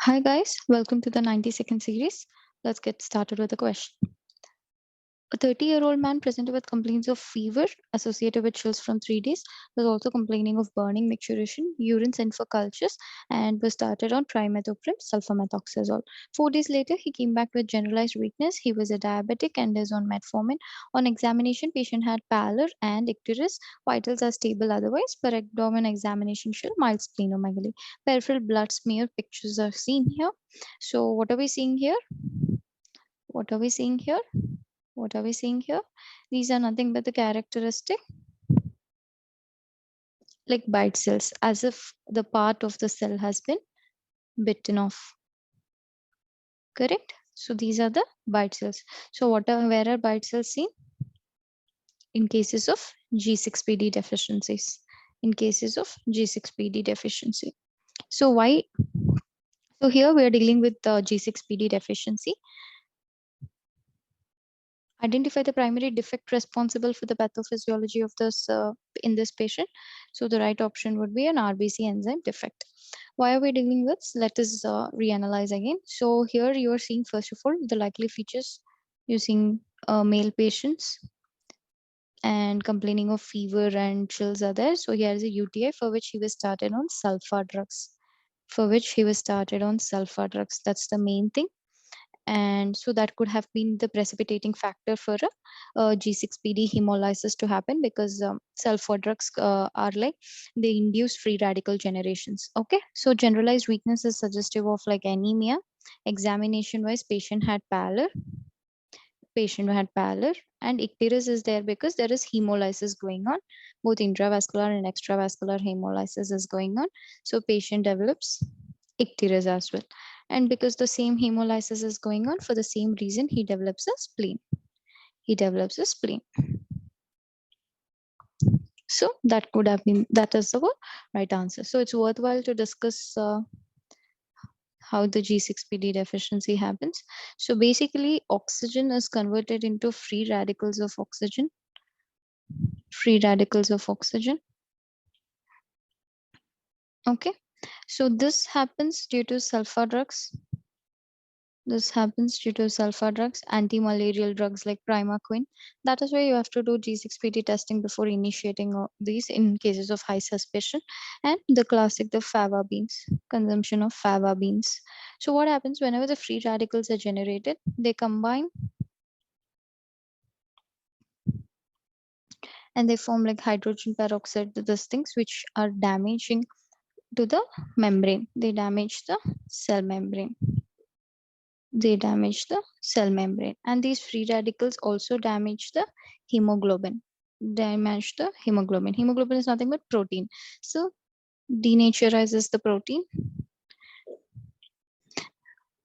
Hi guys, welcome to the 90-second series. Let's get started with the question. A 30-year-old man presented with complaints of fever associated with chills from 3 days, was also complaining of burning, micturition, urine sent for cultures, and was started on trimethoprim, sulfamethoxazole. 4 days later, he came back with generalized weakness. He was a diabetic and is on metformin. On examination, patient had pallor and icterus. Vitals are stable otherwise. Per abdomen examination show mild splenomegaly. Peripheral blood smear pictures are seen here. So what are we seeing here? What are we seeing here? What are we seeing here? These are nothing but the characteristic like bite cells, as if the part of the cell has been bitten off. Correct? So these are the bite cells. So where are bite cells seen? In cases of G6PD deficiencies. In cases of G6PD deficiency. So why? So here we are dealing with the G6PD deficiency. Identify the primary defect responsible for the pathophysiology of this in this patient. So the right option would be an RBC enzyme defect. Why are we dealing with? Let us reanalyze again. So here you are seeing first of all the likely features using male patients and complaining of fever and chills are there. So here is a UTI for which he was started on sulfa drugs. For which he was started on sulfa drugs. That's the main thing. And so that could have been the precipitating factor for a G6PD hemolysis to happen, because sulfur drugs are like they induce free radical generations. Okay, so generalized weakness is suggestive of like anemia. Examination wise, patient had pallor, and icterus is there because there is hemolysis going on. Both intravascular and extravascular hemolysis is going on, so patient develops icterus as well. And because the same hemolysis is going on, for the same reason he develops a spleen. So that could have been, that is the right answer. So it's worthwhile to discuss how the G6PD deficiency happens. So basically oxygen is converted into free radicals of oxygen. Okay, so this happens due to sulfa drugs. Anti-malarial drugs like primaquine. That is why you have to do G6PD testing before initiating these in cases of high suspicion. And the classic, the fava beans, consumption of fava beans. So what happens whenever the free radicals are generated, they combine and they form like hydrogen peroxide, these things which are damaging to the membrane. They damage the cell membrane. And these free radicals also damage the hemoglobin. Hemoglobin is nothing but protein, so denaturizes the protein.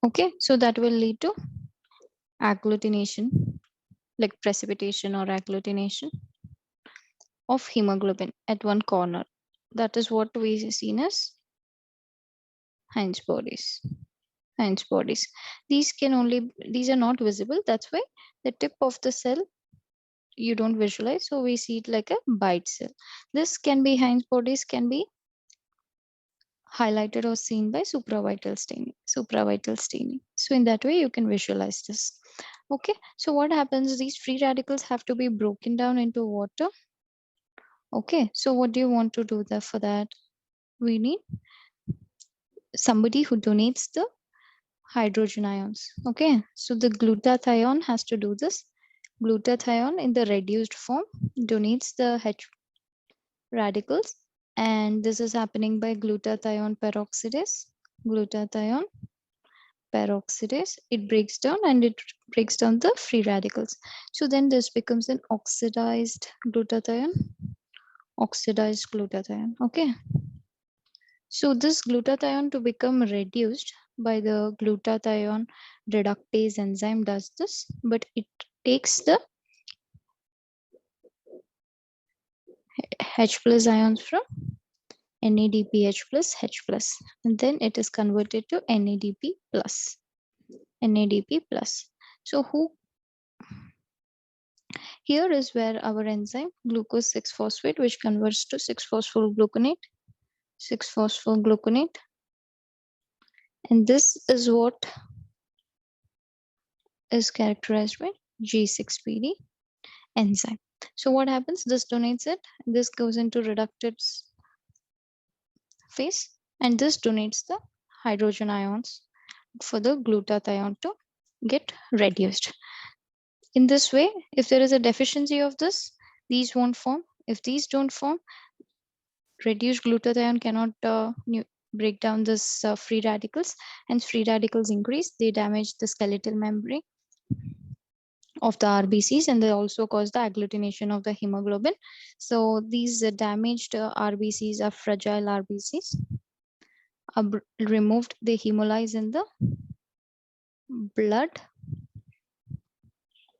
Okay, so that will lead to agglutination, like precipitation or agglutination of hemoglobin at one corner. That is what we seen as Heinz bodies. These are not visible. That's why the tip of the cell you don't visualize. So we see it like a bite cell. This can be Heinz bodies, can be highlighted or seen by supravital staining. So in that way you can visualize this. Okay, so what happens? These free radicals have to be broken down into water. Okay, so what do you want to do there? For that we need somebody who donates the hydrogen ions. Okay, so the glutathione has to do this. Glutathione in the reduced form donates the H radicals, and this is happening by glutathione peroxidase. It breaks down the free radicals. So then this becomes an oxidized glutathione. Okay, so this glutathione to become reduced by the glutathione reductase enzyme does this, but it takes the H plus ions from NADPH plus H plus, and then it is converted to NADP plus. So here is where our enzyme glucose 6-phosphate, which converts to 6-phosphogluconate, And this is what is characterized by G6PD enzyme. So what happens? This donates it. This goes into reductive phase, and this donates the hydrogen ions for the glutathione to get reduced. In this way, if there is a deficiency of this, these won't form. If these don't form, reduced glutathione cannot break down this free radicals, and free radicals increase. They damage the skeletal membrane of the RBCs, and they also cause the agglutination of the hemoglobin. So these damaged RBCs are fragile RBCs. Are removed, they hemolyze in the blood,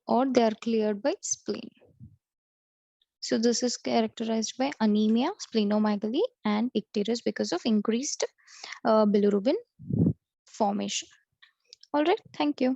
or they are cleared by spleen. So this is characterized by anemia, splenomegaly, and icterus because of increased bilirubin formation. All right, thank you.